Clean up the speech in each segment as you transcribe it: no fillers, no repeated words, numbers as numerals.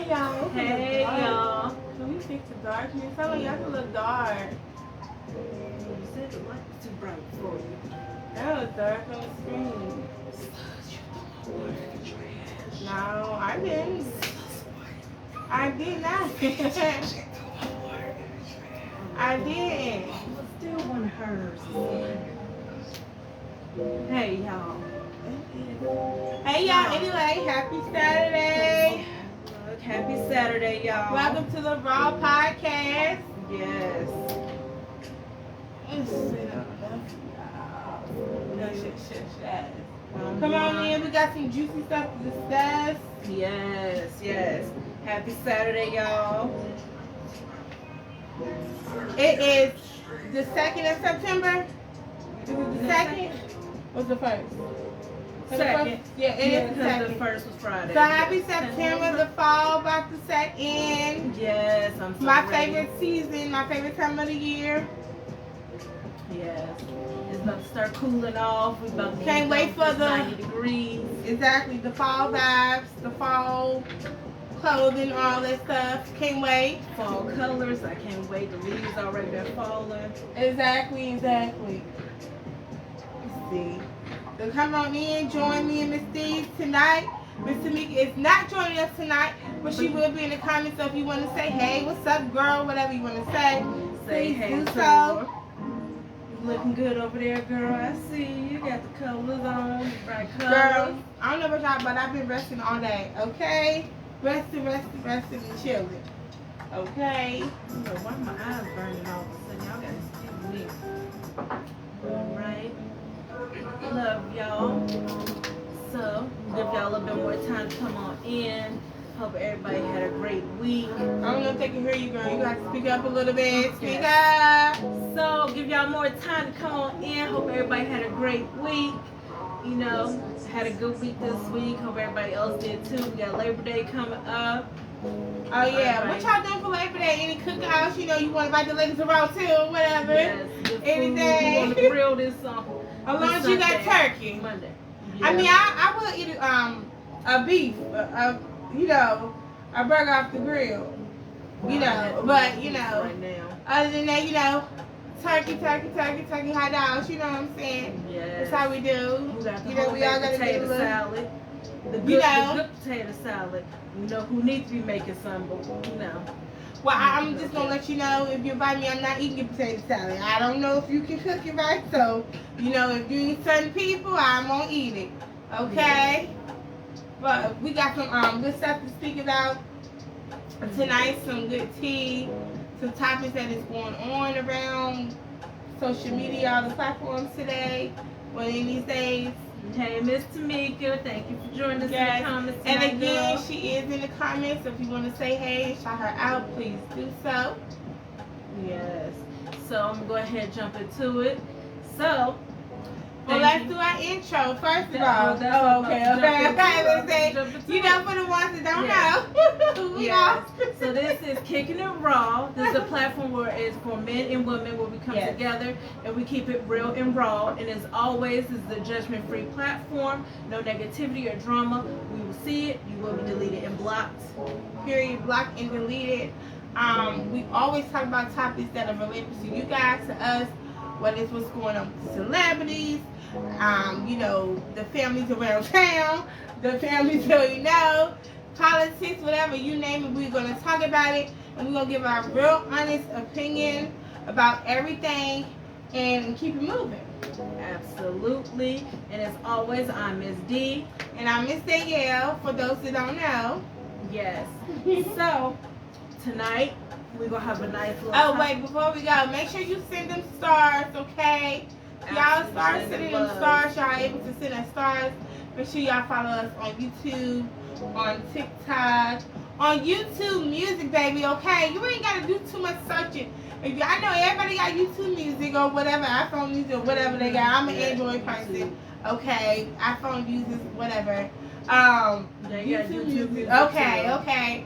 Hey y'all. Hey y'all. Can we fix the darkness? Tell me y'all can look dark. You said the light was too bright for you. That was dark on the screen. No, I didn't. I did not. I didn't. Still one of hers. Hey y'all. Hey y'all, anyway, happy Saturday. Look, happy Saturday, y'all. Welcome to the Raw Podcast. Yes. Come on in, we got some juicy stuff to discuss. Yes, yes. Happy Saturday, y'all. It is the 2nd of September. Is it the 2nd? What's the 1st? Second. Yeah, it is the 2nd. The first was Friday. So happy September, the fall about to set in. Yes, I'm so My ready. favorite season, my favorite time of the year. Yes. It's about to start cooling off. We about to Can't wait for the 90 degrees. Exactly, the fall vibes, the fall clothing, all that stuff. Can't wait. Fall colors. I can't wait. The leaves already been falling. Exactly. Let's see. So come on in, join me and Miss Steve tonight. Miss Tamika is not joining us tonight, but she will be in the comments. So if you want to say, hey, what's up, girl, whatever you want to say, Say please hey do to so. her. Looking good over there, girl. I see you. Got the colors on, bright colors. Girl, I don't know about y'all, but I've been resting all day, okay? Resting and chilling, okay? Why my eyes burning all of a sudden? Y'all gotta excuse me. Alright. Love y'all. So, give y'all a little bit more time to come on in. Hope everybody had a great week. I don't know if they can hear you, girl. You got to speak up a little bit. Speak Yes. up. So, give y'all more time to come on in. Hope everybody had a great week. You know, had a good week this week. Hope everybody else did too. We got Labor Day coming up. Oh, yeah. What y'all doing for Labor Day? Any cookouts? You know, you want to invite the ladies around too or whatever. Yes, good Anything. food. We want to grill this As long as you got turkey. Monday. Yeah. I mean, I will eat a beef, you know, a burger off the grill. You know, but, you know, right now. other than that, you know, turkey, hot dogs, you know what I'm saying? Yes. That's how we do. We got the You know, we all got to do a potato little. salad. The good potato salad. You know who needs to be making some, but you know. Well, I'm just going to let you know, if you invite me, I'm not eating your potato salad. I don't know if you can cook it right, so, you know, if you eat certain people, I'm going to eat it. Okay? But we got some good stuff to speak about tonight, some good tea, some topics that is going on around social media, all the platforms today, one of these days. Hey, Miss Tamika, thank you for joining us Yes. in the comments And tonight, again, girl. she is in the comments, so if you want to say hey and shout her out, please do so. Yes. So I'm going to go ahead and jump into it. So, Well, let's do our intro first of all. Okay. You know, for the ones that don't know. Yes. So this is Kicking It Raw. This is a platform where it's for men and women where we come together and we keep it real and raw. And as always, this is a judgment-free platform. No negativity or drama. We will see it. You will be deleted and blocked. Period. Blocked and deleted. We always talk about topics that are related to you guys, to us. What is what's going on with celebrities, you know, the families around town, the families that you know, politics, whatever, you name it, we're going to talk about it, and we're going to give our real honest opinion about everything and keep it moving. Absolutely. And as always, I'm Miss D. And I'm Miss Danielle, for those that don't know. Yes. So, tonight, we're going to have a nice little wait, before we go, make sure you send them stars, okay? Y'all start sending them stars. Y'all able to send us stars. Make sure y'all follow us on YouTube, on TikTok, on YouTube Music, baby, okay? You ain't got to do too much searching. I know everybody got YouTube Music or whatever, iPhone Music or whatever they got. I'm an Android person, okay? iPhone users, whatever. YouTube Music. Okay.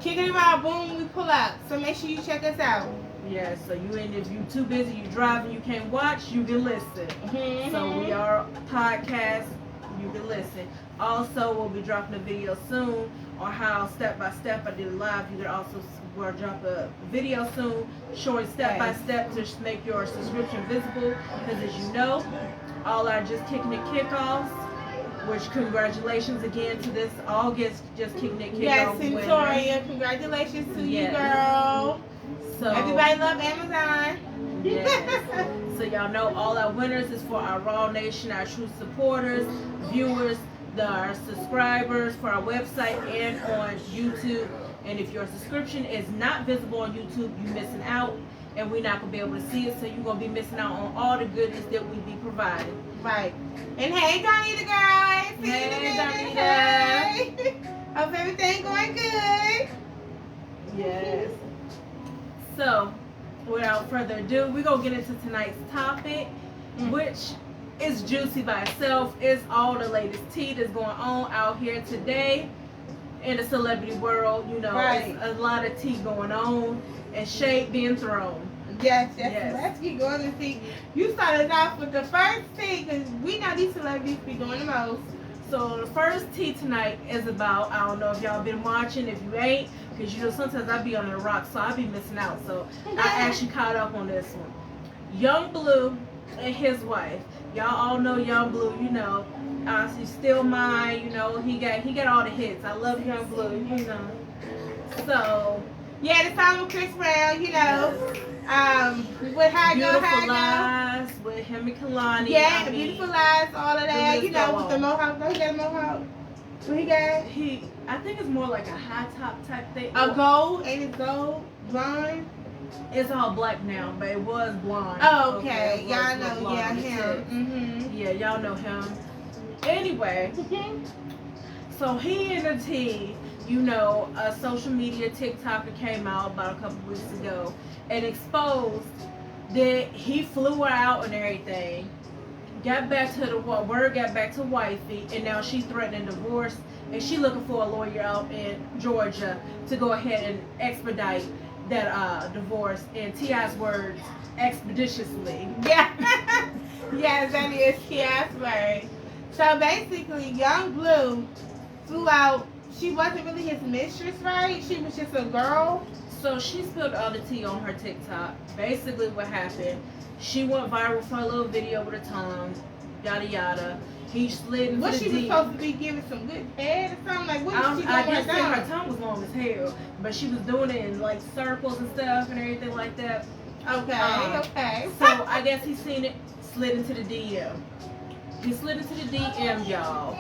Kicking it out, boom, we pull up. So make sure you check us out. Yeah, so if you're too busy, you driving, you can't watch, you can listen. Mm-hmm. So we are podcast, you can listen. Also, we'll be dropping a video soon on how step by step I did it live. You could also drop a video soon showing step by step to make your subscription visible. Because as you know, all our Just Kicking It kickoffs, which congratulations again to this August Just Kicking It kickoff. Yes, Victoria, congratulations to you, girl. So everybody love Amazon. Yes. So y'all know all our winners is for our Raw Nation, our true supporters, viewers, our subscribers for our website and on YouTube. And if your subscription is not visible on YouTube, you're missing out, and we're not gonna be able to see it. So you're gonna be missing out on all the goodies that we be providing. Right. And hey, Donita, girl. Hey, Donita. Hope everything going good. Yes. So, without further ado, we're gonna get into tonight's topic, which is juicy by itself. It's all the latest tea that's going on out here today in the celebrity world. You know, it's a lot of tea going on and shade being thrown. Yes. Let's keep going to see. You started off with the first tea because we know these celebrities be doing the most. So the first tea tonight is about, I don't know if y'all been watching. If you ain't, because you know sometimes I be on the rock, so I be missing out. So I actually caught up on this one. Young Bleu and his wife. Y'all all know Young Bleu. You know, she's still mine. You know, he got all the hits. I love Young Bleu. You know. So yeah, the song with Chris Brown. You know. With Beautiful Lies with him and Kalani. Yeah, Beautiful Lies, all of that. You know, with the mohawk. He got a mohawk. What he got? I think it's more like a high top type thing. A gold? Ain't it gold? Blonde? It's all black now, but it was blonde. Oh, okay. Y'all know, yeah, him. Mm-hmm. Yeah, y'all know him. Anyway, so he and the T, you know, a social media TikToker came out about a couple weeks ago and exposed that he flew her out and everything. Got back to word got back to wifey, and now she's threatening divorce, and she looking for a lawyer out in Georgia to go ahead and expedite that divorce. In T.I.'s words, expeditiously. Yeah. Yes, that is T.I.'s word. So basically, Young Bleu flew out. She wasn't really his mistress, right? She was just a girl. So she spilled all the tea on her TikTok. Basically what happened, she went viral for a little video with her tongue, yada yada. He slid into what the she was deep. supposed to be giving some good head or something? Like, what was she doing? I guess that her tongue was long as hell, but she was doing it in like circles and stuff and everything like that. Okay. So I guess he seen it, slid into the DM. He slid into the DM, y'all.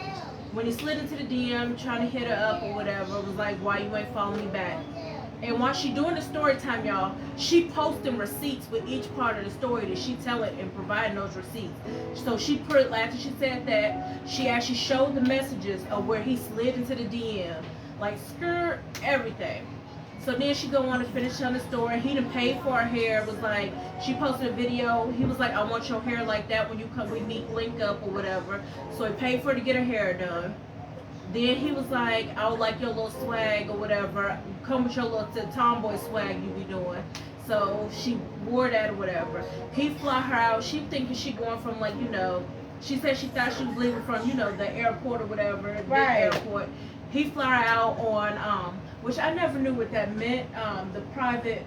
When he slid into the DM, trying to hit her up or whatever, it was like, why you ain't following me back? And while she doing the story time, y'all, she posting receipts with each part of the story that she telling and providing those receipts. So she put, after she said that, she actually showed the messages of where he slid into the DM, like skirt, everything. So then she go on to finish telling the story. He done paid for her hair. It was like, she posted a video. He was like, I want your hair like that when you come, we meet, link up or whatever. So he paid for her to get her hair done. Then he was like, I would like your little swag or whatever. Come with your little tomboy swag you be doing. So she wore that or whatever. He fly her out. She thinking she going from like, you know, she said she thought she was leaving from, you know, the airport or whatever. Right. The airport. He fly her out on, which I never knew what that meant. The private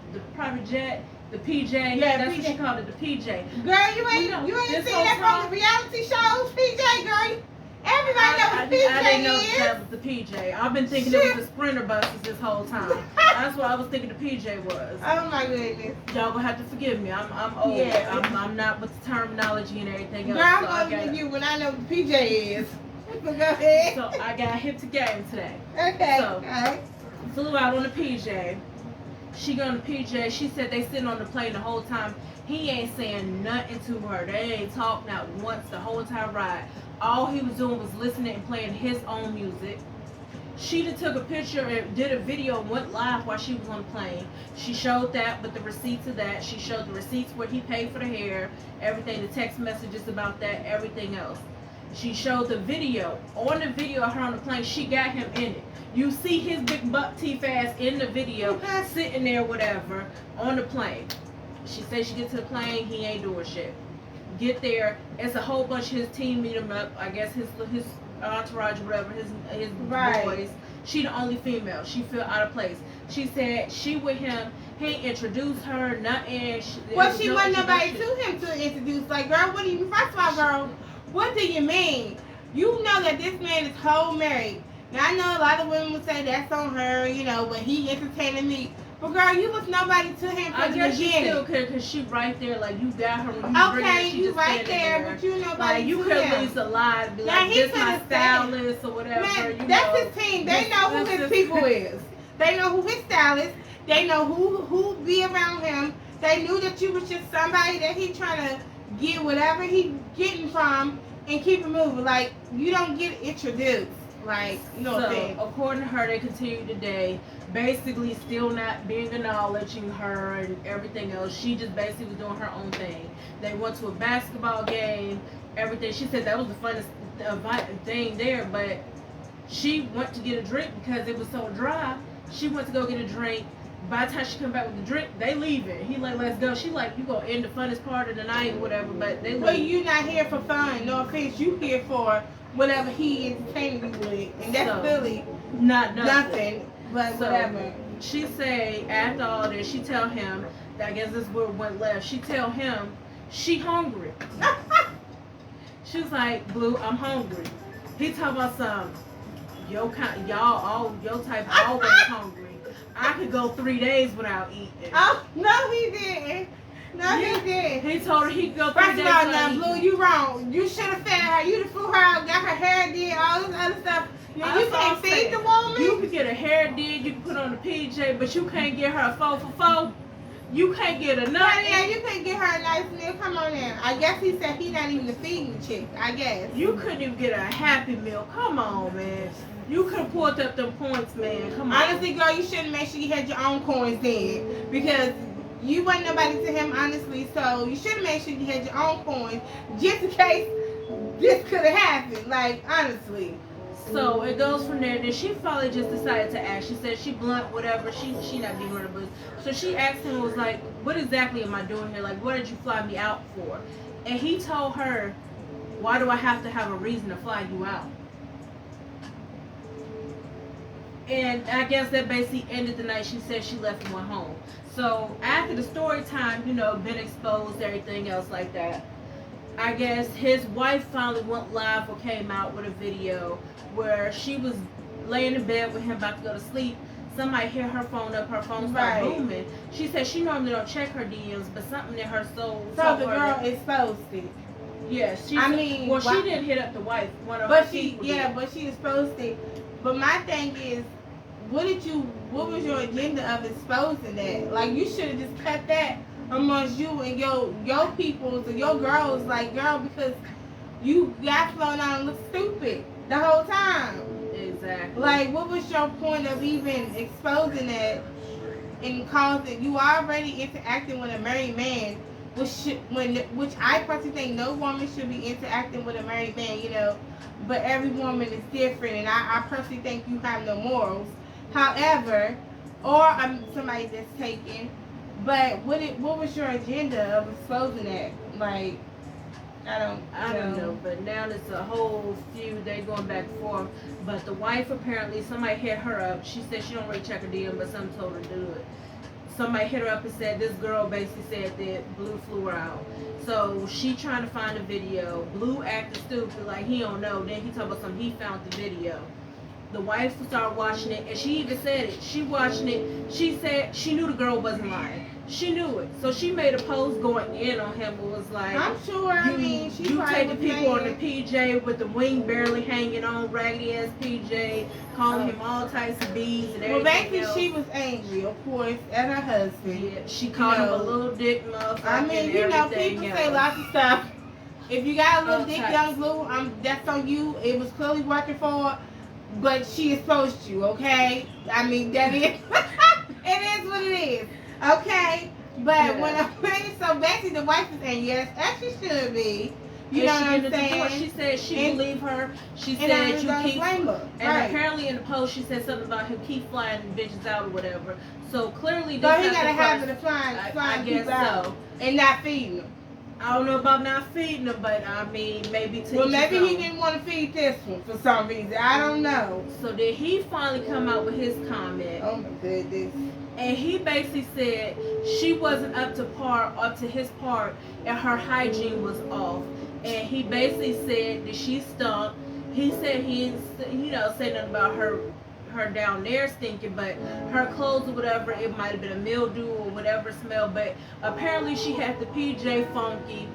jet, the PJ. Yeah, that's PJ. what she called it, the PJ. Girl, you ain't seen that from the reality shows, PJ, girl. Everybody knows what PJ I didn't know is. that was the PJ. I've been thinking it was the Sprinter buses this whole time. That's what I was thinking the PJ was. Oh my goodness. Y'all gonna have to forgive me. I'm old. Yeah. I'm not with the terminology and everything else. Girl, I'm so older than you when I know what the PJ is. Go ahead. So I got hip to game today. Okay. So, Alright. flew out on the PJ. She got on the PJ. She said they sitting on the plane the whole time. He ain't saying nothing to her. They ain't talked not once the whole entire ride. All he was doing was listening and playing his own music. She done took a picture and did a video and went live while she was on the plane. She showed that with the receipts of that. She showed the receipts where he paid for the hair, everything, the text messages about that, everything else. She showed the video. On the video of her on the plane, she got him in it. You see his big butt teeth ass in the video, sitting there, whatever, on the plane. She said she get to the plane, he ain't doing shit. Get there, it's a whole bunch of his team meet him up. I guess his entourage, whatever, his Right. boys. she the only female. She feel out of place. She said she with him. He introduced her, nothing. Well, she wasn't nobody to him to introduce. Like, girl, what do you? First of all, girl, what do you mean? You know that this man is whole married. Now, I know a lot of women would say that's on her, you know, but he entertaining me. But girl, you was nobody to him from the beginning. I guess she still could, because she right there, like, you got her when you bring her, she you just right there, but you nobody like, you to could him. at least lie and be like, this my stylist or whatever. Man, you that's know, his team. They know who his people is. They know who his stylist. They know who be around him. They knew that you was just somebody that he trying to get whatever he getting from and keep it moving. Like, you don't get introduced. Like, you know what I'm saying? According to her, they continue today, basically still not being acknowledging her and everything else. She just basically was doing her own thing. They went to a basketball game, everything. She said that was the funnest thing there, but she went to get a drink because it was so dry. She went to go get a drink. By the time she come back with the drink, they leaving. He like, let's go. She like, you gonna end the funnest part of the night or whatever, but they leave. Well, you not here for fun. No offense. You here for whatever he entertaining you with. And that's really nothing but whatever. She say, after all this, she tell him, I guess this is where it went left, she tell him she hungry. She was like, Blue, I'm hungry. He talk about some, your type always hungry. I could go 3 days without eating. Oh, no, he didn't. No, he didn't. He told her he could go 3 days without eating. First of all, now, Blue, you wrong. You should have fed her. You flew her out, got her hair did, all this other stuff. Now, you can't feed the woman. You can get a hair did, you can put on a PJ, but you can't get her a 4 for 4. You can't get a nut. Yeah, you can't get her a nice meal. Come on now. I guess he said he not even the feeding chick. I guess. You couldn't even get a Happy Meal. Come on, man. You could have pulled up them points, man. Come on. Honestly, girl, you shouldn't make sure you had your own coins then. Because you wasn't nobody to him, honestly. So you should have made sure you had your own coins. Just in case this could have happened. Like, honestly. So it goes from there. Then she finally just decided to ask. She said she blunt, whatever. She not giving her the booze. So she asked him, was like, what exactly am I doing here? Like, what did you fly me out for? And he told her, why do I have to have a reason to fly you out? And I guess that basically ended the night. She said she left and went home. So after the story time, you know, been exposed, everything else like that, I guess his wife finally went live or came out with a video where she was laying in bed with him about to go to sleep. Somebody hit her phone up, her phone started booming. She said she normally don't check her DMs, but something in her soul. So the girl exposed it. Yes, she didn't hit up the wife. But she exposed it. But my thing is, what was your agenda of exposing that? Like, you should have just kept that amongst you and your peoples or your girls. Like, girl, because you got flown out and looked stupid the whole time. Exactly. Like, what was your point of even exposing that and causing? You already interacting with a married man, which I personally think no woman should be interacting with a married man, you know. But every woman is different, and I personally think you have no morals. However, or I'm somebody that's taken. But what was your agenda of exposing that? Like, I don't know. But now it's a whole feud. They going back and forth. But the wife, apparently, somebody hit her up. She said she don't really check her DM, but some told her to do it. Somebody hit her up and said this girl basically said that Blue flew her out. So she trying to find a video. Blue acted stupid, like he don't know. Then he talked about something. He found the video. The wife started watching it, and she even said it. She watching it. She said she knew the girl wasn't lying. She knew it. So she made a post going in on him. It was like, I'm sure, you take the people on the PJ with the wing barely hanging on, raggedy ass PJ, calling him all types of B's and everything. Well, basically, she was angry, of course, at her husband. Yeah, she called him a little dick motherfucker. I mean, you know, people say lots of stuff. If you got a little dick, young Blue, that's on you. It was clearly working for her. But she exposed you, okay? I mean, that is, it is what it is, okay? But when I'm saying, so basically the wife is saying, yes, as she should be. You know what I'm saying? She said she believed her. She said you keep, blame her. And apparently in the post she said something about him keep flying bitches out or whatever. So clearly, so he got a habit of flying people out and not feeding them. I don't know about not feeding him, but I mean, maybe to well, maybe he didn't want to feed this one for some reason. I don't know. So then he finally come out with his comment. Oh my goodness. And he basically said she wasn't up to his part, and her hygiene was off. And he basically said that she stunk. He said he didn't say nothing about her down there stinking, but her clothes or whatever, it might have been a mildew or whatever smell. But apparently she had the PJ funky,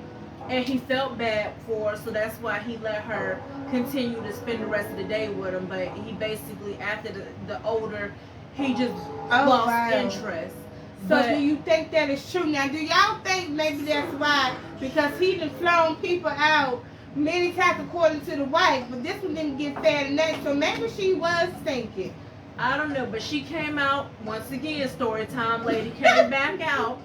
and he felt bad for her, so that's why he let her continue to spend the rest of the day with him. But he basically, after the odor, he just lost interest. So do you think that is true? Now, do y'all think maybe that's why? Because he done flown people out many times according to the wife, but this one didn't get fed enough, so maybe she was thinking. I don't know, but she came out, once again, story time lady came back out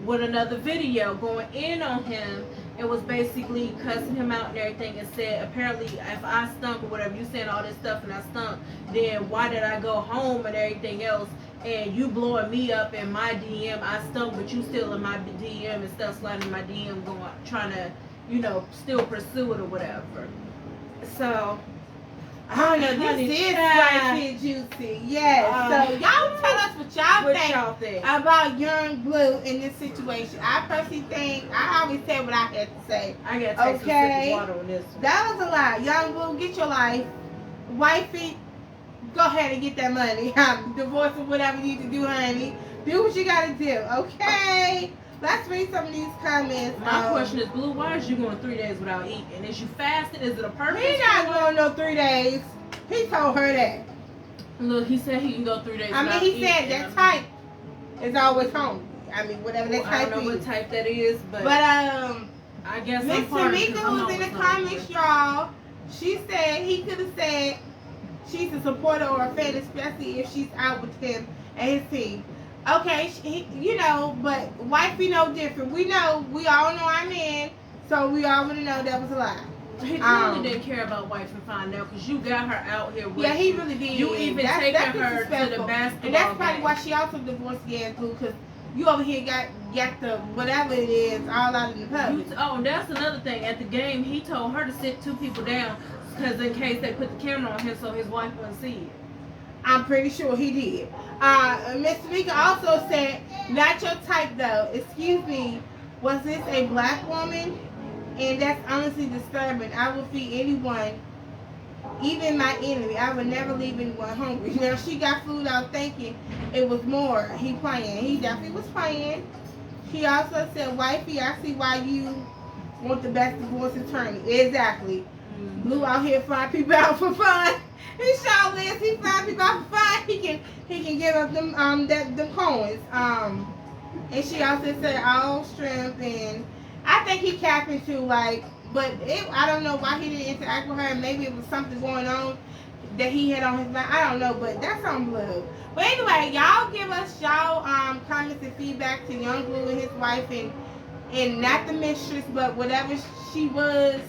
with another video going in on him. It was basically cussing him out and everything, and said apparently if I stunk or whatever, you saying all this stuff and I stunk, then why did I go home and everything else, and you blowing me up in my DM, I stunk, but you still in my DM and stuff, sliding in my DM, going trying to, still pursue it or whatever. So I don't know, this is right here juicy. Yes. So y'all tell us what y'all think about young Bleu in this situation. I personally think, I always say what I had to say. I gotta take some sip of water on this one. That was a lie. Young Bleu, get your life. Wifey, go ahead and get that money. Divorce or whatever you need to do, honey. Do what you gotta do, okay? Let's read some of these comments. My question is, Blue, why is you going 3 days without eating? Is you fasting? Is it a purpose? He not going no 3 days. He told her that. Look, he said he can go 3 days without eating. He said that type is always hungry. I mean, whatever that type is. I don't know what type that is, but I guess Miss Tamika, who's in the comments, y'all, she said he could have said she's a supporter or a fan, especially if she's out with him and his team. Okay, but wifey no different. We all know I'm in, so we already know that was a lie. He really didn't care about wife and find out, because you got her out here with you. Yeah, he really did. You even taking her to the basketball and that's probably game. why she also divorced again, Blue, because you over here got the whatever it is all out in the public. And that's another thing. At the game, he told her to sit 2 people down, because in case they put the camera on him so his wife wouldn't see it. I'm pretty sure he did. Miss Tamika also said, not your type though. Excuse me, was this a black woman? And that's honestly disturbing. I will feed anyone, even my enemy. I would never leave anyone hungry. Now she got food out thinking it was more. He playing. He definitely was playing. She also said, wifey, I see why you want the best divorce attorney. Exactly. Blue out here flying people out for fun. He sure is. He flying people out for fun. He can give up them coins. And she also said all strength, and I think he capping too. But I don't know why he didn't interact with her. Maybe it was something going on that he had on his mind. I don't know, but that's on Blue. But anyway, y'all give us y'all comments and feedback to young Blue and his wife, and not the mistress, but whatever she was.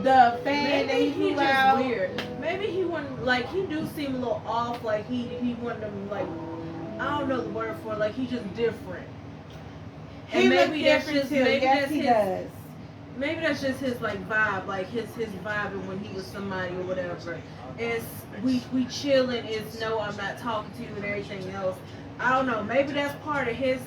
The fan that he flew out. Weird. Maybe he wouldn't, he do seem a little off, he wouldn't have, I don't know the word for it, he's just different. And he maybe that's just, maybe yes, that's he his, does. Maybe that's just his, vibe, his vibe and when he was somebody or whatever. It's, we chilling, it's no, I'm not talking to you and everything else. I don't know, maybe that's part of his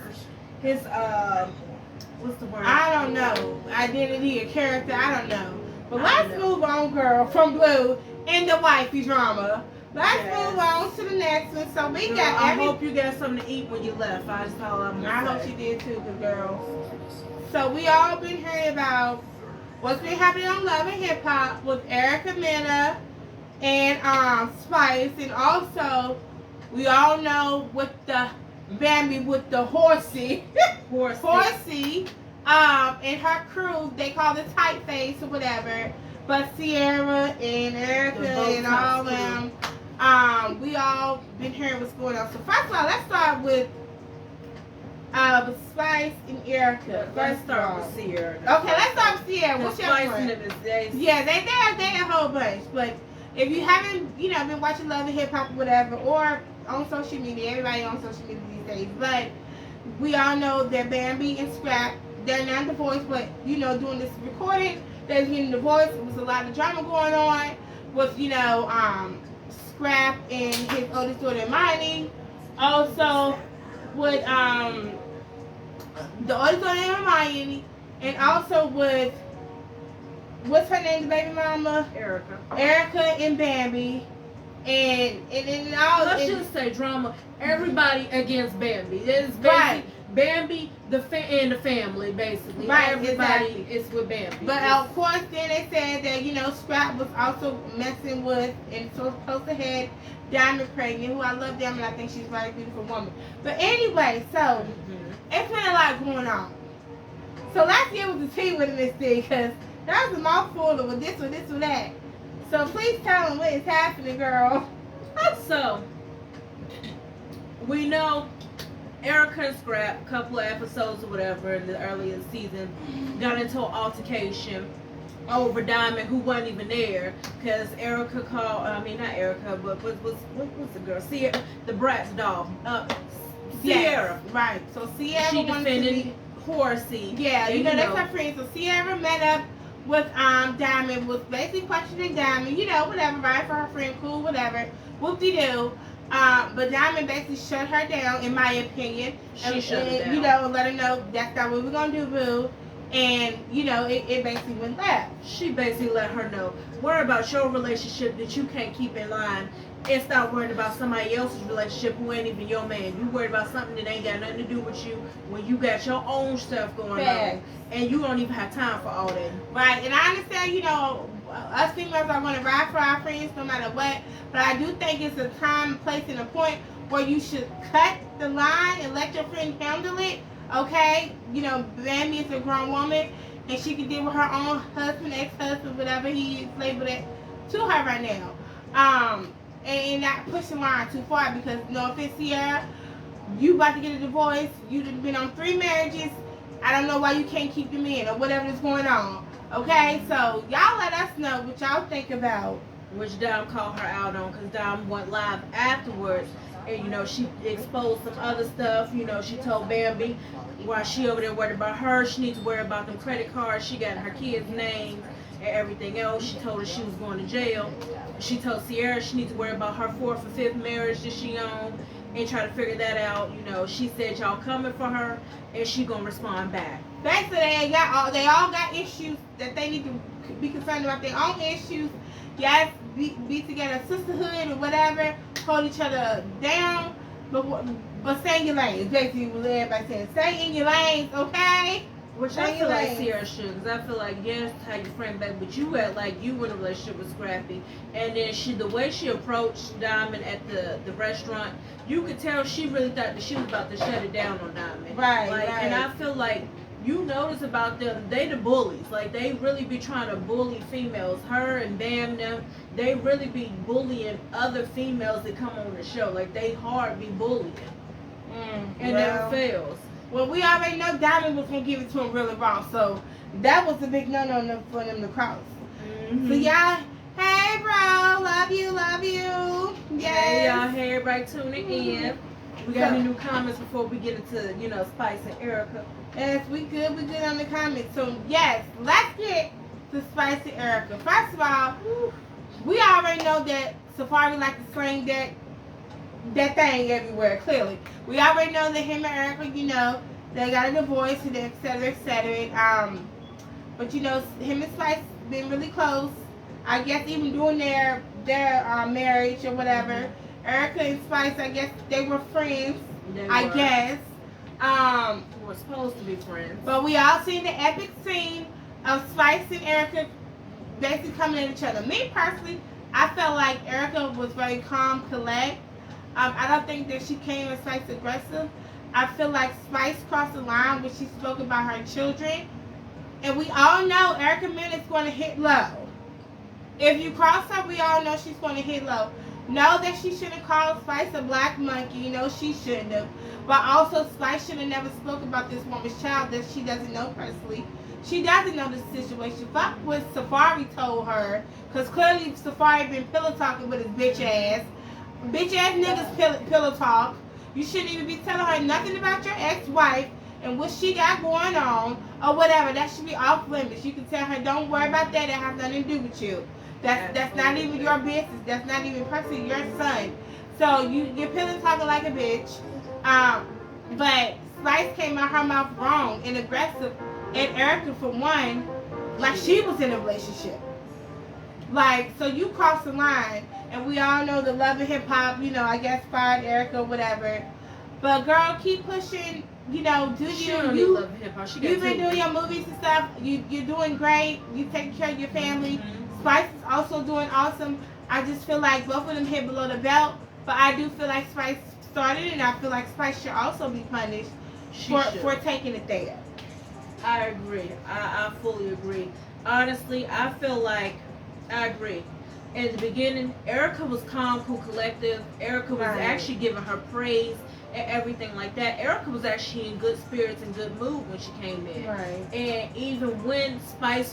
what's the word? I don't know. Identity or character, I don't know. But let's move on, girl, from Blue and the wifey drama. Let's move on to the next one. So we got I hope you got something to eat when you left. I hope she did too, good girl. So we all been hearing about what's been happening on Love and Hip Hop with Erica Mena and Spice, and also we all know with the Bambi with the horsey. And her crew, they call it Typeface or whatever. But Sierra and Erica and all them, we all been hearing what's going on. So first of all, let's start with Spice and Erica. Let's start with Sierra. Okay, let's start with Sierra. What's your point? Yeah, they a whole bunch. But if you haven't, been watching Love and Hip Hop or whatever, or on social media, everybody on social media these days, but we all know that Bambi and Scrap they're not divorced, but you know, doing this recording, they're getting divorced. It was a lot of drama going on with, you know, Scrap and his oldest daughter Hermione. Also with the oldest daughter Hermione, and also with what's her name, the baby mama? Erica and Bambi. And all, let's just say drama. Everybody against Bambi. It's basically Bambi, and the family, basically. Right, everybody exactly. is with Bambi. But of course, then they said that, you know, Scrap was also messing with and so supposed to have Diamond pregnant, who I love Diamond. I think she's a very beautiful woman. But anyway, so it's been a lot going on. So let's get with the tea with this thing, because that was a mouthful of with this or this or that. So please tell them what is happening, girl. So we know Erica and Scrap, a couple of episodes or whatever in the earlier season, got into an altercation over Diamond, who wasn't even there, because Erica called, not Erica, but what's the girl? Sierra, the Bratz doll. Sierra. Yes, right. So Sierra she wanted defended to be, Horsey. yeah, you know, that's her friend. So Sierra met up with Diamond, was basically questioning Diamond, you know, whatever, right, for her friend, cool, whatever, whoop-de-doo. But Diamond basically shut her down, in my opinion. She shut her down. You know, and let her know that's not what we're going to do, boo. And, you know, it basically went left. She basically let her know, worry about your relationship that you can't keep in line, and stop worrying about somebody else's relationship who ain't even your man. You worried about something that ain't got nothing to do with you when you got your own stuff going on, and you don't even have time for all that. Right, and I understand, you know, us females are going to ride for our friends no matter what, but I do think it's a time, place, and a point where you should cut the line and let your friend handle it, okay? You know, Bambi is a grown woman, and she can deal with her own husband, ex-husband, whatever he is labeled it, to her right now. And not push the line too far, because, no offense, Sierra, you about to get a divorce, you've been on 3 marriages, I don't know why you can't keep them in, or whatever is going on. Okay, so y'all let us know what y'all think about. Which Dom called her out on, because Dom went live afterwards, and, you know, she exposed some other stuff. You know, she told Bambi while she over there worried about her, she needs to worry about them credit cards. She got her kids' names and everything else. She told her she was going to jail. She told Sierra she needs to worry about her 4th or 5th marriage that she owned and try to figure that out. You know, she said y'all coming for her, and she gonna respond back. Basically, they all got issues that they need to be concerned about, their own issues. Yes, be together, sisterhood or whatever, hold each other down, but stay in your lanes. Basically, what everybody saying, stay in your lanes, okay? Which I feel like Sierra should, because I feel like, yes, how your friend back, but you act like you were in a relationship with Scrappy, and then the way she approached Diamond at the restaurant, you could tell she really thought that she was about to shut it down on Diamond. Right, right. And I feel like you notice about them, they the bullies. Like, they really be trying to bully females. Her and Bam them, they really be bullying other females that come on the show. Like, they hard be bullying. And never fails. Well, we already know Diamond was going to give it to him really wrong. So, that was a big no-no for them to cross. So, y'all, hey, bro. Love you, love you. Yes. Hey, y'all. Hey, everybody tuning in. We got any new comments before we get into, you know, Spice and Erica? Yes, we good on the comments. So, yes, let's get to Spice and Erica. First of all, we already know that Safari like to sling that thing everywhere, clearly. We already know that him and Erica, you know, they got a divorce, and et cetera, et cetera. But, you know, him and Spice been really close. I guess even during their marriage or whatever. Erica and Spice, I guess they were friends, I guess. We're supposed to be friends. But we all seen the epic scene of Spice and Erica basically coming at each other. Me personally, I felt like Erica was very calm, collect. I don't think that she came as Spice aggressive. I feel like Spice crossed the line when she spoke about her children. And we all know Erica Mena is going to hit low. If you cross her, we all know she's going to hit low. Know that she shouldn't have called Spice a black monkey. You know she shouldn't have. But also, Spice should have never spoke about this woman's child that she doesn't know personally. She doesn't know the situation. Fuck what Safari told her. Because clearly Safari been pillow talking with his bitch ass. Bitch ass niggas pillow talk. You shouldn't even be telling her nothing about your ex-wife. and what she got going on or whatever, that should be off limits. You can tell her, don't worry about that. That has nothing to do with you. That's not even your business. That's not even personally your son. So you're pillow talking like a bitch. But Spice came out her mouth wrong and aggressive, and Erica, for one, like she was in a relationship. Like, so you crossed the line, and we all know the Love and Hip Hop, you know, I guess fired Erica or whatever. But girl, keep pushing. You know, do you've been doing your movies and stuff. You're doing great. You taking care of your family. Mm-hmm. Spice is also doing awesome. I just feel like both of them hit below the belt, but I do feel like Spice started, and I feel like Spice should also be punished for taking it there. I agree. I fully agree. Honestly, I feel like I agree. In the beginning, Erica was calm, cool, collective. Erica was actually giving her praise and everything like that. Erica was actually in good spirits and good mood when she came in. Right. And even when Spice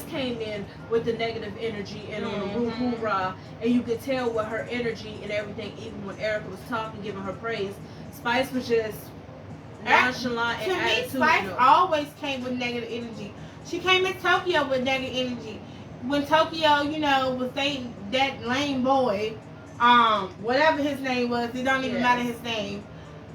came in with the negative energy and on the hoorah, and you could tell with her energy and everything, even when Erica was talking, giving her praise, Spice was just nonchalant and attitude. To me, Spice always came with negative energy. She came in Tokyo with negative energy. When Tokyo, you know, was dating that lame boy, whatever his name was, it don't even matter his name.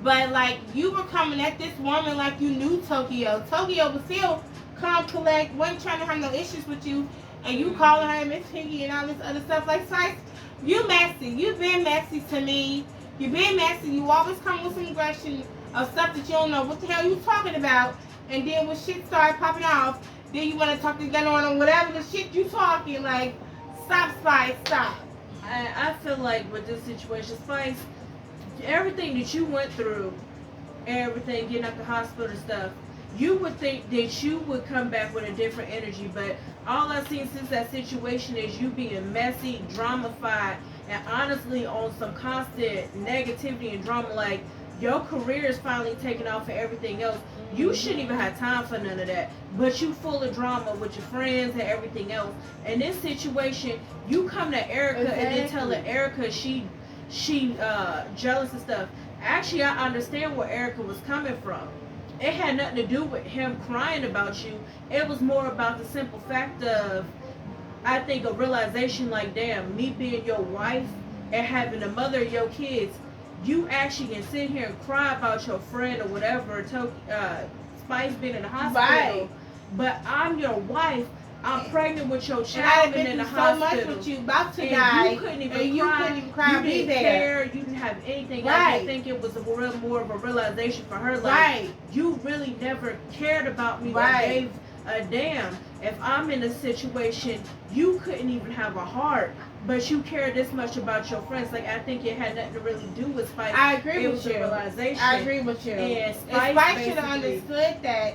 But like, you were coming at this woman like you knew Tokyo. Tokyo was still calm, collect, wasn't trying to have no issues with you, and you calling her Miss Piggy and all this other stuff. Like, Spice, you messy. You've been messy to me. You've been messy. You always come with some aggression of stuff that you don't know what the hell you talking about. And then when shit started popping off, then you want to talk together on whatever the shit you talking. Like, stop, Spice, stop. I feel like with this situation, Spice, everything that you went through, everything, getting out the hospital and stuff, you would think that you would come back with a different energy, but all I've seen since that situation is you being messy, drama-fied, and honestly on some constant negativity and drama. Like, your career is finally taking off for everything else. You shouldn't even have time for none of that. But you full of drama with your friends and everything else. In this situation, you come to Erica and then tell her Erica she jealous and stuff. Actually, I understand where Erica was coming from. It had nothing to do with him crying about you. It was more about the simple fact of, I think, a realization like, damn, me being your wife and having the mother of your kids, you actually can sit here and cry about your friend or whatever, Spice being in the hospital. Right. But I'm your wife. I'm pregnant with your child and in the hospital. So much with you, about to die. You couldn't even cry. You didn't care. You didn't have anything. Right. I think it was more of a realization for her. Like, you really never cared about me. Right. Or gave a damn. If I'm in a situation, you couldn't even have a heart, but you care this much about your friends. Like, I think it had nothing to really do with Spice. I agree with you. It was a realization. I agree with you. And Spice should have understood that.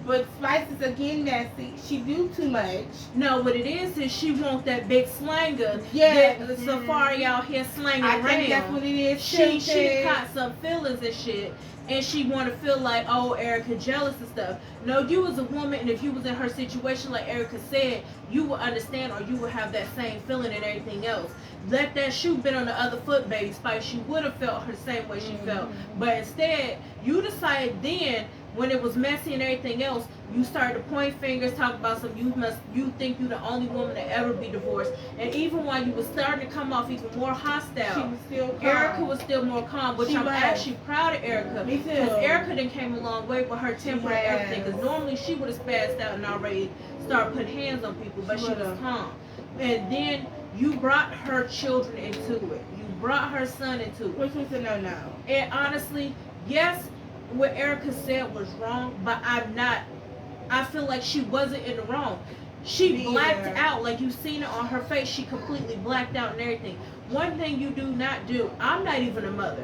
But Spice is again messy. She do too much. No, what it is she want that big slanger. Yeah. The safari out here slanging around. I think that's what it is. She caught some feelings and shit. And she want to feel like, oh, Erica jealous and stuff. No, you as a woman, and if you was in her situation, like Erica said, you would understand, or you would have that same feeling and everything else. Let that shoe been on the other foot, baby Spice. She would have felt her same way she felt. But instead, you decided then, when it was messy and everything else, you started to point fingers, talk about some, you think you're the only woman to ever be divorced. And even while you were starting to come off even more hostile, she was still calm. Erica was still more calm, which I'm actually proud of Erica. Me too. Because Erica then came a long way with her temper and everything. Because normally she would have spazzed out and already started putting hands on people, but she was calm. And then you brought her children into it. You brought her son into it. Which was a no-no. And honestly, yes, what Erica said was wrong, but I feel like she wasn't in the wrong. She blacked out, like you seen it on her face. She completely blacked out and everything. One thing you do not do, I'm not even a mother,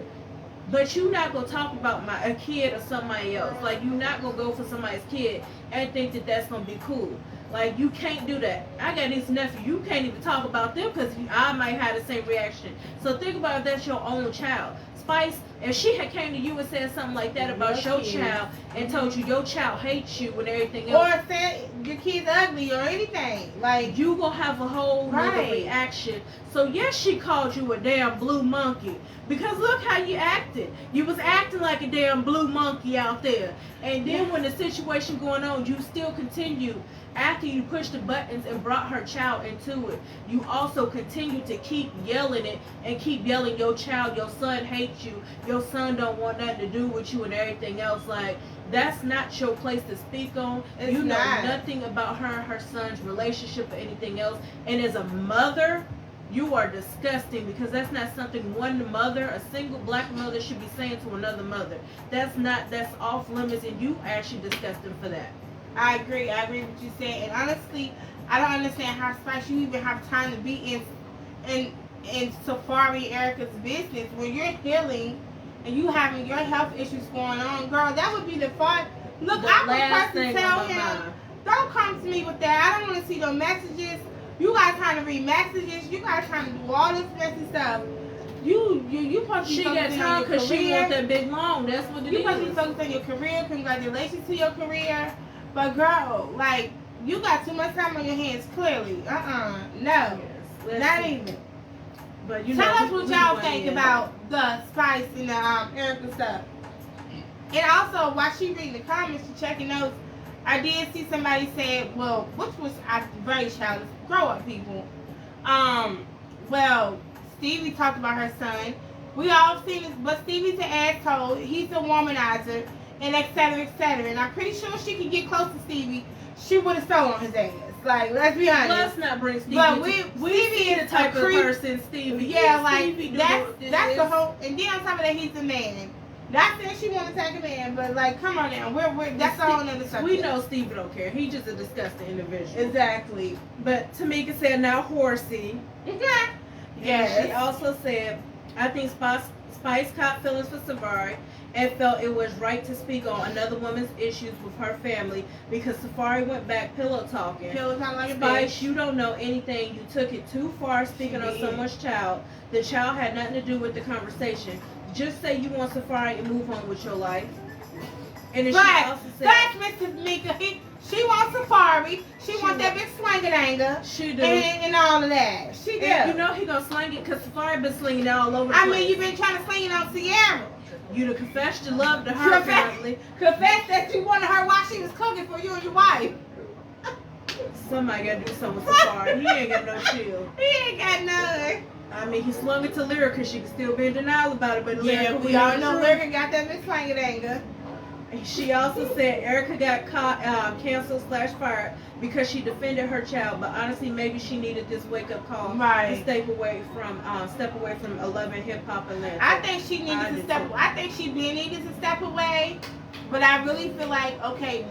but you not gonna talk about a kid or somebody else. Like, you not gonna go for somebody's kid and think that that's gonna be cool. Like, you can't do that. I got these nephews. You can't even talk about them because I might have the same reaction. So think about if that's your own child. Spice, if she had came to you and said something like that about your child and told you your child hates you and everything else. Or said your kid's ugly or anything. Like, you gonna have a whole nother reaction. So yes, she called you a damn blue monkey. Because look how you acted. You was acting like a damn blue monkey out there. And then when the situation going on, you still continue. After you pushed the buttons and brought her child into it, you also continue to keep yelling it and keep yelling your child, your son hates you, your son don't want nothing to do with you and everything else. Like, that's not your place to speak on. You know nothing about her son's relationship or anything else. And as a mother, you are disgusting because that's not something one mother, a single black mother, should be saying to another mother. That's off limits, and you actually disgusting for that. I agree with what you said, and honestly, I don't understand how Spice you even have time to be in Safari Erica's business when you're healing and you having your health issues going on, girl. That would be the fun. Look, I would personally tell him, don't come to me with that. I don't want to see no messages. You guys trying to read messages. You guys trying to do all this messy stuff. You supposed to be focusing on your career. She want that big long. That's what it is. You supposed to be focused on your career. Congratulations to your career. But girl, like, you got too much time on your hands, clearly. No. Yes, not even. But you tell us what y'all think about the Spice and the Erica stuff. And also, while she reading the comments, she checking notes, I did see somebody say, well, which was very childish, grow up people. Well, Stevie talked about her son. We all seen this, but Stevie's an asshole. He's a womanizer. And et cetera, et cetera. And I'm pretty sure she could get close to Stevie. She would have stole on his ass. Like, let's be honest. Let's not bring Stevie. But Stevie is the type of person, Stevie. Yeah, like, that's the whole. And then on top of that, he's a man. Not saying she want to take a man, but like, come on now. That's a whole nother subject. We know Stevie don't care. He's just a disgusting individual. Exactly. But Tamika said, now horsey. Yes. She also said, I think Spice caught feelings for Safari and felt it was right to speak on another woman's issues with her family because Safari went back pillow talking. Like Spice, you don't know anything. You took it too far speaking on someone's child. The child had nothing to do with the conversation. Just say you want Safari and move on with your life. And then she also said, Mr. Mika, she wants Safari. She wants that big swinging anger. She do. And all of that. She do. You know he gonna sling it because Safari been slinging it all over the place. I mean, you've been trying to sling it on Sierra. You done confessed your love to her, apparently. Confessed that you wanted her while she was cooking for you and your wife. Somebody gotta do something with Safari. He ain't got no shield. He ain't got none. I mean, he slung it to Lyrica because she can still be in denial about it. But yeah, we all know Lyrica got that big swinging anger. She also said Erica got canceled / fired because she defended her child, but honestly, maybe she needed this wake up call to step away from 11 hip hop Atlanta. I think she needed to step. I think she needed to step away, but I really feel like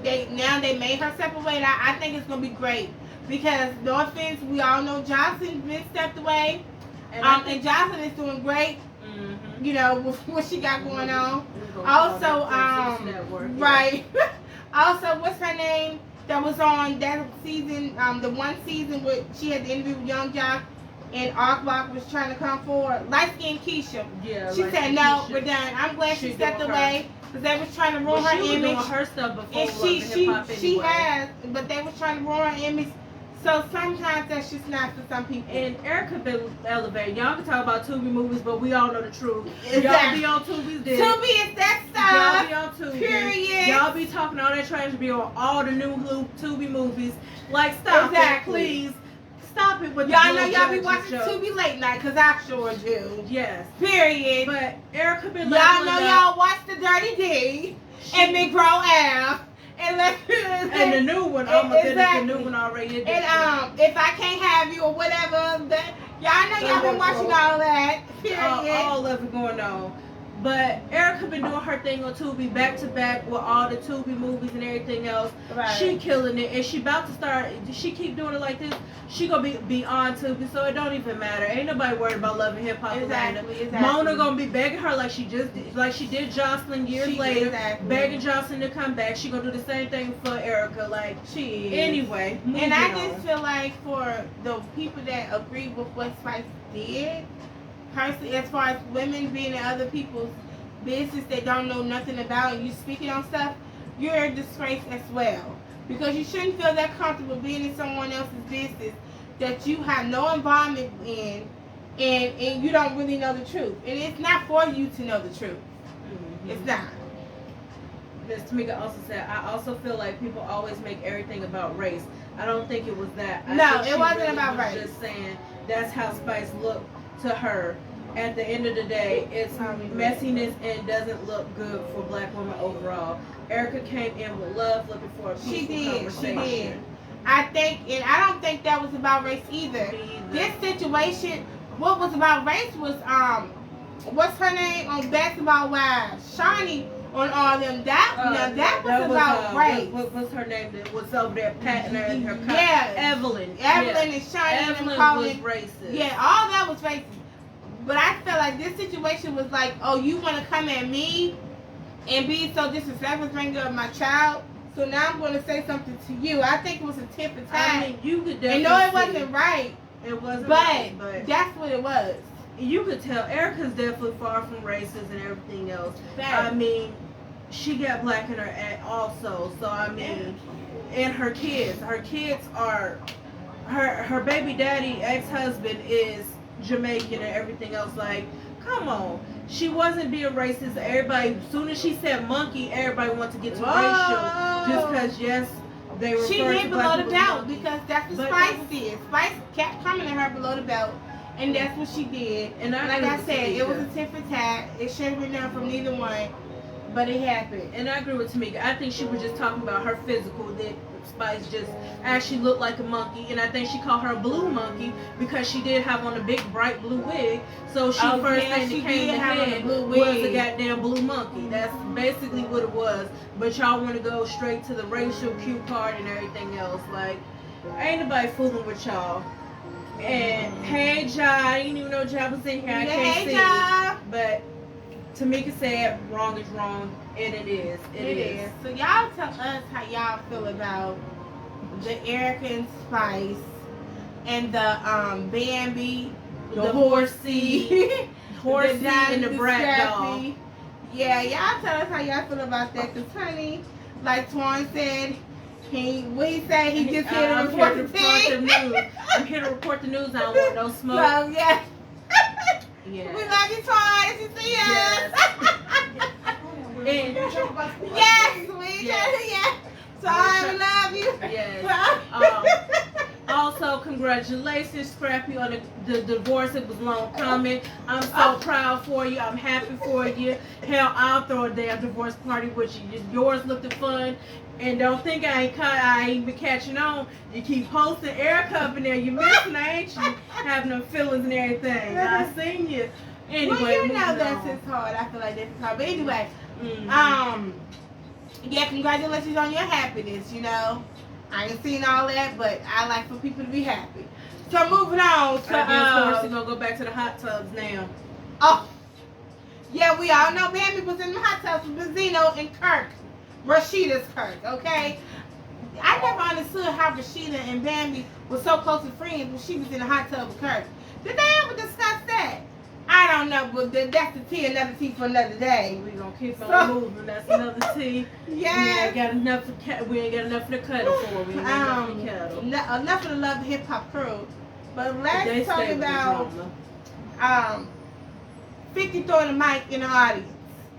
they made her step away. And I think it's gonna be great because no offense, we all know Johnson's been stepped away, and Johnson is doing great. Mm-hmm. You know, with what she got going on. Also, right. Also, what's her name that was on that season, the one season where she had the interview with Young Jock and Ark Block was trying to come forward. Light skinned Keisha. Yeah, she said, no, we're done. I'm glad she stepped away because they was trying to ruin her image. Doing her stuff before and she has, but they was trying to ruin her image. So sometimes that's just not for some people. And Erica been elevated. Y'all can talk about Tubi movies, but we all know the truth. Exactly. Y'all be on Tubi's dick. Tubi is that stuff. Y'all be on Tubi. Period. Y'all be talking all that trash. Be on all the new Tubi movies. Like, stop it, please. Stop it with y'all know y'all be watching Tubi late night, because I sure do. Yes. Period. But Erica been y'all know y'all watch The Dirty D and Big Bro Al. And the new one, oh my goodness, the new one already. And if I can't have you or whatever, y'all know y'all been watching all that. Period. All of it going on. But Erica been doing her thing on Tubi back to back with all the Tubi movies and everything else. Right. She killing it, and she about to start. She keep doing it like this. She gonna be on Tubi, so it don't even matter. Ain't nobody worried about Love and Hip Hop. Exactly. Mona gonna be begging her like she did Jocelyn years later, begging Jocelyn to come back. She gonna do the same thing for Erica. Like she is. Anyway, and I just feel like for the people that agree with what Spice did. Personally, as far as women being in other people's business they don't know nothing about and you speaking on stuff, you're a disgrace as well. Because you shouldn't feel that comfortable being in someone else's business that you have no involvement in and you don't really know the truth. And it's not for you to know the truth. Mm-hmm. It's not. Ms. Tamika also said, I also feel like people always make everything about race. I don't think it was that. It wasn't really about race. Just saying that's how Spice looked to her. At the end of the day, it's messiness and doesn't look good for black women overall. Erica came in with love, looking for a peaceful conversation. She did. I think, and I don't think that was about race either. This situation, what was about race was what's her name on Basketball Wives? Shawnee on all them. That was about race. What was her name that was over there patting her in her car? Yeah. Evelyn and Shawnee Evelyn was racist. Yeah, all that was racist. But I felt like this situation was like, oh, you want to come at me and be so disrespectful, bring up my child. So now I'm going to say something to you. I think it was a tip for time. I mean, you could definitely. And no, it wasn't right. It wasn't but right, but that's what it was. You could tell Erica's definitely far from racist and everything else. That. I mean, she got black in her also. So I mean, and her kids are her baby daddy, ex-husband is Jamaican and everything else. Like, come on, she wasn't being racist. Everybody, as soon as she said monkey, everybody wants to get to racial just because yes, they were. She went below the belt because that's what Spice did. Spice kept coming at her below the belt, and that's what she did. And like I said, it was a tit for tat. It shouldn't have been done from neither one, but it happened. And I agree with Tamika. I think she was just talking about her physical. That Spice just actually looked like a monkey, and I think she called her a blue monkey because she did have on a big bright blue wig. So she thing that came to head was a goddamn blue monkey. That's basically what it was. But y'all want to go straight to the racial cue card and everything else. Like, ain't nobody fooling with y'all. And hey, Ja, I didn't even know Ja was in here. I can't see. Ja. But Tamika said wrong is wrong, and it is. It is. So y'all tell us how y'all feel about the Erica and Spice and the Bambi, the horsey, and the brat doll. Yeah, y'all tell us how y'all feel about that. Cause honey, like Twan said, he just here to report the news. I'm here to report the news. I don't want no smoke. So yeah. Yeah. We love you, Twan. You see us. Yes, yes. So I love you. Yes. Also, congratulations, Scrappy, on the divorce. It was long coming. I'm so proud for you. I'm happy for you. Hell, I'll throw a damn divorce party with you. Yours looked fun. And don't think I ain't been catching on. You keep posting Erica up in there. You missing, ain't you? Having them feelings and everything. I seen you. Anyway, well, you know that's his hard. I feel like that's his hard. But anyway, yeah, congratulations on your happiness, you know. I ain't seen all that, but I like for people to be happy. So moving on to of course, we're gonna go back to the hot tubs now. Oh, yeah, we all know Bambi was in the hot tubs with Zeno and Kirk. Rashida's Kirk, okay? I never understood how Rashida and Bambi were so close to friends when she was in the hot tub with Kirk. Did they ever discuss that? I don't know, but that's the tea, another tea for another day. We're going to keep on moving. That's another tea. Yeah. We ain't got enough for the cuddle for. We ain't got enough for cuddle. Enough of the Love Hip Hop crew. But let's talk about 50 throwing the mic in the audience.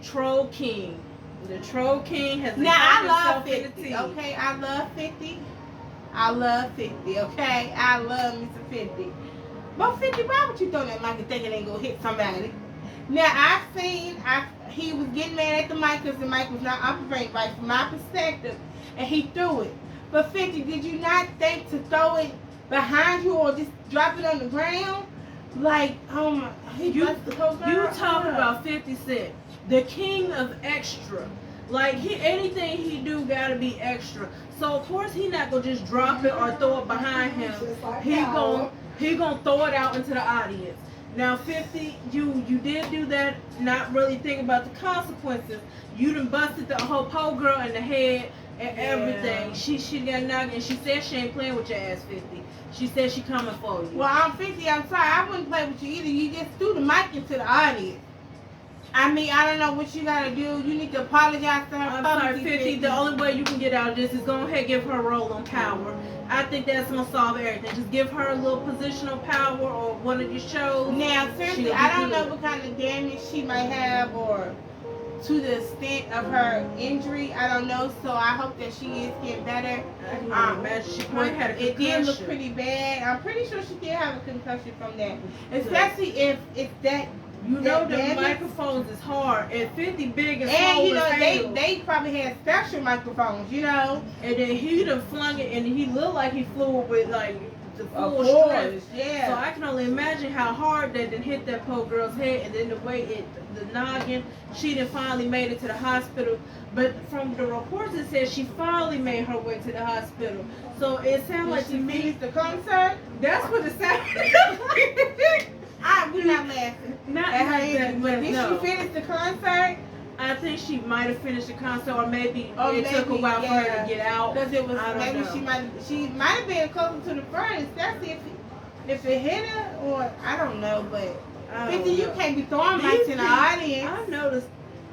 Troll King. The Troll King has now I love 50. Okay, I love 50. I love 50. Okay, I love me some 50. But 50, why would you throw that mic and think it ain't gonna hit somebody? Now I've seen he was getting mad at the mic because the mic was not operating right from my perspective, and he threw it. But 50, did you not think to throw it behind you or just drop it on the ground? Like, oh my, You talking about 50 Cent, the king of extra. Like anything he do gotta be extra. So of course he not gonna just drop it or throw it behind him. He gonna throw it out into the audience. Now 50, you did do that, not really thinking about the consequences. You done busted the whole pole girl in the head and everything. She got knocked and she said she ain't playing with your ass, 50. She said she coming for you. Well, I'm 50. I'm sorry. I wouldn't play with you either. You just threw the mic into the audience. I mean, I don't know what you gotta do. You need to apologize to her. I'm sorry, 50. The only way you can get out of this is go ahead and give her a role on Power. I think that's gonna solve everything. Just give her a little positional power or one of your shows. Now, seriously, I don't know what kind of damage she might have or to the extent of her injury. I don't know. So I hope that she is getting better. Imagine she might have a concussion. It did look pretty bad. I'm pretty sure she did have a concussion from that, especially if it's that. You know the microphones is hard. And 50 big and small. And you know they probably had special microphones, you know. And then he done flung it, and he looked like he flew it with like the full strength. Yeah. So I can only imagine how hard that done hit that poor girl's head, and then the way the noggin. She done finally made it to the hospital. But from the reports, it says she finally made her way to the hospital. So it sounds like she finished the concert. That's what it sounds. We're not laughing. Not at her like injury, that, but did she finish the concert? I think she might have finished the concert, or maybe it took a while for her to get out. Because it was maybe know. she might have been closer to the front, especially if it hit her, or I don't know. But 50, you can't be throwing mics in the audience. I noticed.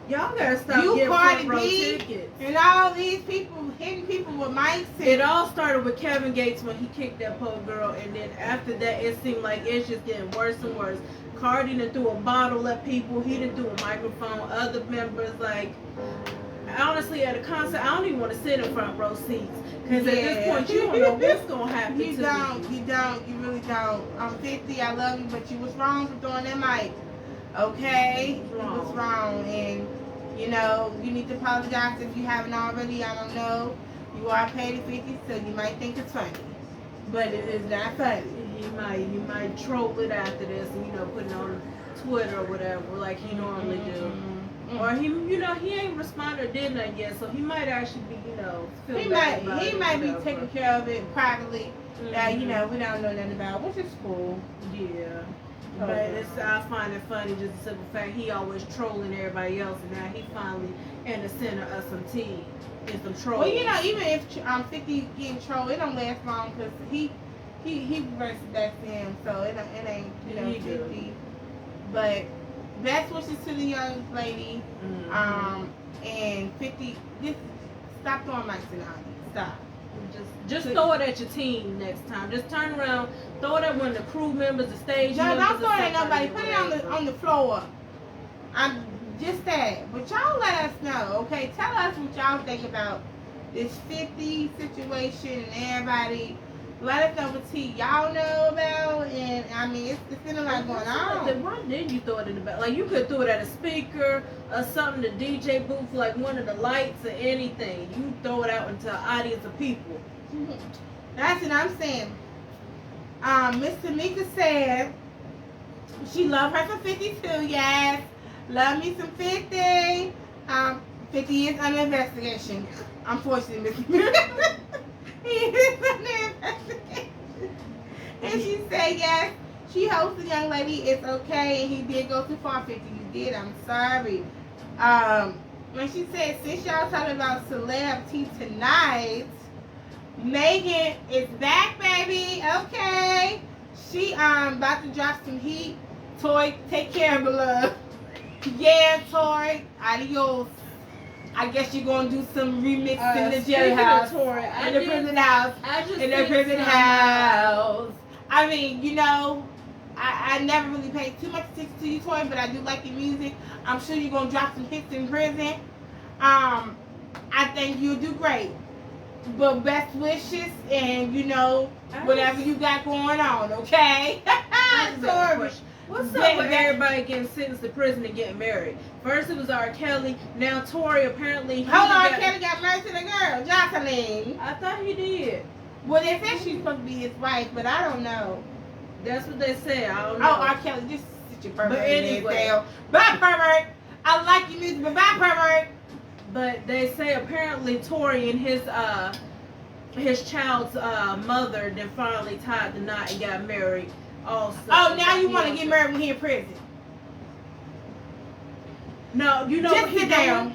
Y'all gotta stop getting front row tickets. And all these people hitting people with mics. It all started with Kevin Gates when he kicked that poor girl, and then after that, it seemed like it's just getting worse and worse. Cardi done threw a bottle at people. He done threw a microphone. Other members, like, honestly, at a concert, I don't even want to sit in front row seats. Because at this point, you don't know what's going to happen You really don't. I'm 50, I love you, but you was wrong for throwing that mic. Okay? You was wrong. And, you know, you need to apologize if you haven't already. I don't know. You are paid at 50, so you might think it's funny. But it is not funny. You might troll it after this, and put it on Twitter or whatever, like he normally do. Or he ain't responded or did nothing yet, so he might actually be, feel bad about it. He might be taking care of it privately. That we don't know nothing about, which is cool. Yeah. But I find it funny just the simple fact he always trolling everybody else, and now he finally in the center of some tea and some trolls. Well, even if 50 getting trolled, it don't last long because he reverses back to him, so it ain't 50. But best wishes to the young lady. And 50, just stop throwing mics in the audience. Stop. Just throw it at your team next time. Just turn around, throw it at one of the crew members, the stage members. Don't throw it at nobody. Put it on the floor. I'm just that. But y'all let us know, okay? Tell us what y'all think about this 50 situation and everybody. Let us know what tea y'all know about, and I mean, it's been a lot going on. Why did you throw it in the back? Like, you could throw it at a speaker or something, the DJ booth, like one of the lights or anything. You throw it out into an audience of people. That's what I'm saying. Miss Tamika said she loved her some 52, yes. Love me some 50. 50 is under investigation. Unfortunately, Miss Tamika. He is under investigation. And she said yes, she hopes the young lady is okay, and he did go too far. 50, you did, I'm sorry. When she said, since y'all talking about celeb tea tonight, Megan is back, baby. Okay. She about to drop some heat. Toy, take care of her, love. Yeah, Toy. Adios. I guess you're gonna do some remix in the jailhouse. In the prison house. In the prison house. I mean, I never really paid too much attention to you, Toy, but I do like your music. I'm sure you're gonna drop some hits in prison. I think you'll do great. But best wishes, and whatever you got going on, okay? What's up with everybody getting sentenced to prison and getting married? First it was R. Kelly, now Tory apparently. Hold on, R. Kelly got married to the girl, Jocelyn. I thought he did. Well, they said she's supposed to be his wife, but I don't know. That's what they say. I don't Oh, know. R. Kelly, just sit your pervert But anyway. down. Bye, pervert. I like your music, but bye, pervert. But they say apparently Tory and his child's mother then finally tied the knot and got married also. Oh, now you want to get married when he in prison. No, you know just what he sit down.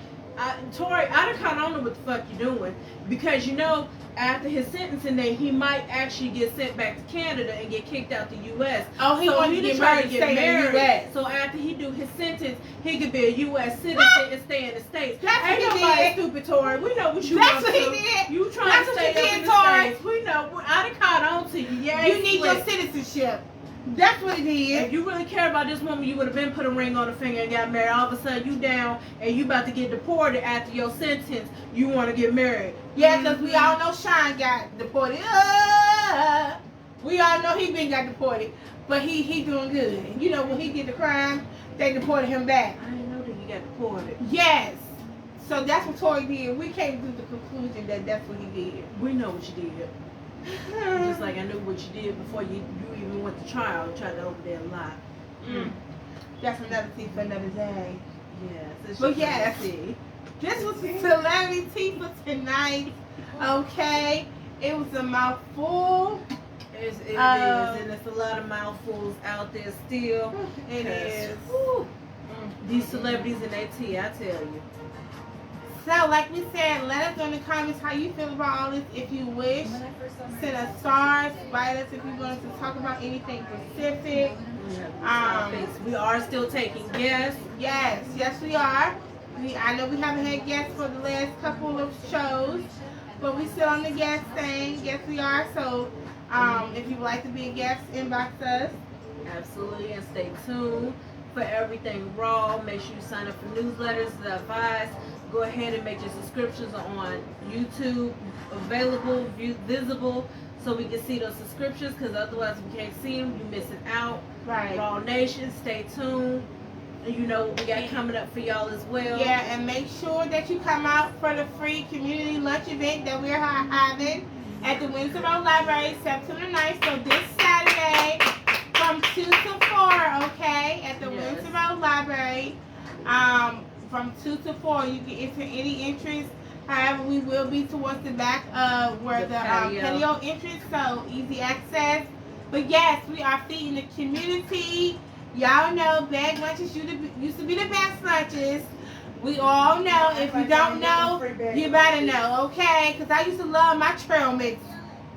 Tory, I don't know what the fuck you're doing. Because you know, after his sentencing day, he might actually get sent back to Canada and get kicked out the U.S. Oh, he wanted to get married and stay in the U.S. So after he do his sentence, he could be a U.S. citizen and stay in the States. That's Ain't what he nobody did. stupid, Tory. We know what you That's want what to. he did. You trying That's to what stay you up did, in the Tory. States. We know. I done caught on to you. Yeah, You need your citizenship. That's what it is. If you really care about this woman, you would have been put a ring on the finger and got married. All of a sudden, you down and you about to get deported after your sentence. You want to get married. Yeah, because we all know Sean got deported. We all know he been got deported. But he doing good. You know, when he did the crime, they deported him back. I didn't know that he got deported. Yes. So that's what Tory did. We came to the conclusion that that's what he did. We know what you did. Just like I knew what you did before you even went to trial and tried to over there lie. That's another tea for another day. Yes. But yes, this was celebrity tea for tonight. Okay, it was a mouthful. It is, and it's a lot of mouthfuls out there still. It is. These celebrities and their tea, I tell you. So, like we said, let us know in the comments how you feel about all this. If you wish, send us stars, write us if you want us to talk about anything specific. We are still taking guests. Yes, we are. I know we haven't had guests for the last couple of shows, but we still on the guest thing. Yes, we are. So, if you would like to be a guest, inbox us. Absolutely, and stay tuned for everything raw. Make sure you sign up for newsletters, the advice. Go ahead and make your subscriptions on YouTube available, visible, so we can see those subscriptions, because otherwise if you can't see them, you're missing out. Right. Raw Nation, stay tuned. You know what we got coming up for y'all as well. Yeah, and make sure that you come out for the free community lunch event that we're having at the Windsor Road Library, September 9th. So this Saturday from 2 to 4, okay, at the Windsor Road Library. From 2 to 4, you can enter any entrance. However, we will be towards the back of where the patio entrance, so easy access. But yes, we are feeding the community. Y'all know bag lunches used to be the best lunches. We all know. If you don't know, you better know, okay? Because I used to love my trail mix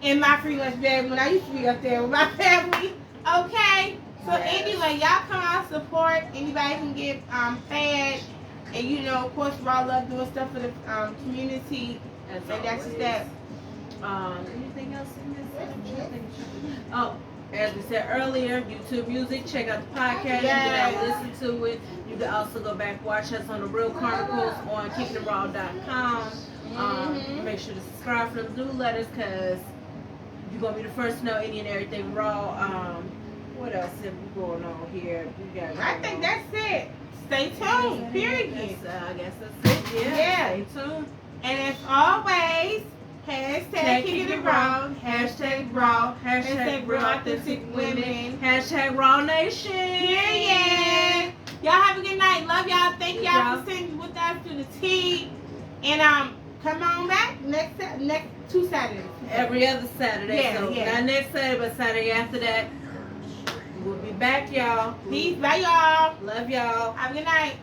in my free lunch bag when I used to be up there with my family, okay? So anyway, y'all come out, support. Anybody can get fed. And you know, of course, Raw love doing stuff for the community. And that's just that. Anything else in this? Oh, as we said earlier, YouTube Music. Check out the podcast. You can listen to it. You can also go back and watch us on the Real Chronicles on KickingItRaw.com. Make sure to subscribe for them newsletters, because you're gonna be the first to know any and everything Raw. What else is going on here? I think that's it. Stay tuned, period. I guess that's it. Yeah. Stay tuned. And as always, hashtag Kicking It Raw, hashtag Raw, hashtag Real Authentic Women, hashtag Raw Nation. Period. Y'all have a good night. Love y'all. Thank y'all for sitting with us through the tea. And come on back next 2 Saturdays. Every other Saturday. Not next Saturday, but Saturday after that. We'll be back, y'all. Peace. Bye, y'all. Love y'all. Have a good night.